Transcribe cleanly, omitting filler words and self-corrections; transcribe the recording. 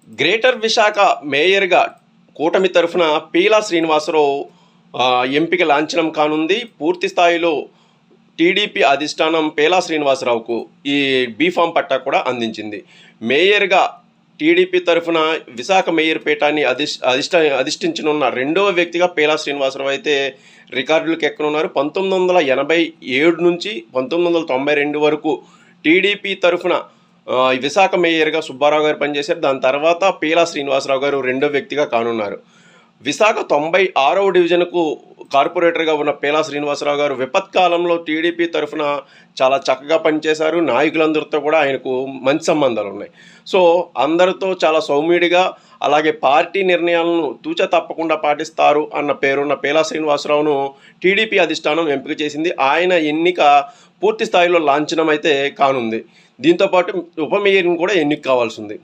Greater Visakha మేయర్గా కూటమి తరఫున పీలా శ్రీనివాసరావు ఎంపిక లాంఛనం కానుంది. పూర్తి స్థాయిలో టీడీపీ అధిష్టానం పీలా శ్రీనివాసరావుకు ఈ బీఫామ్ పట్టా కూడా అందించింది. మేయర్గా టీడీపీ తరఫున విశాఖ మేయర్ పీఠాన్ని అధిష్ఠించనున్న రెండవ వ్యక్తిగా పీలా శ్రీనివాసరావు అయితే రికార్డులకు ఎక్కనున్నారు. 1987 నుంచి 1992 వరకు టీడీపీ తరఫున విశాఖ మేయర్గా సుబ్బారావు గారు పనిచేశారు. దాని తర్వాత పీలా శ్రీనివాసరావు గారు రెండో వ్యక్తిగా కానున్నారు. విశాఖ 96వ డివిజన్కు కార్పొరేటర్గా ఉన్న పీలా శ్రీనివాసరావు గారు విపత్కాలంలో టీడీపీ తరఫున చాలా చక్కగా పనిచేశారు. నాయకులందరితో కూడా ఆయనకు మంచి సంబంధాలు ఉన్నాయి. సో అందరితో చాలా సౌమ్యుడిగా, అలాగే పార్టీ నిర్ణయాలను తూచ తప్పకుండా పాటిస్తారు అన్న పేరున్న పీలా శ్రీనివాసరావును టీడీపీ అధిష్టానం ఎంపిక చేసింది. ఆయన ఎన్నిక పూర్తి స్థాయిలో లాంఛనం అయితే కానుంది. దీంతోపాటు ఉప మేయర్ని కూడా ఎన్నిక కావాల్సి ఉంది.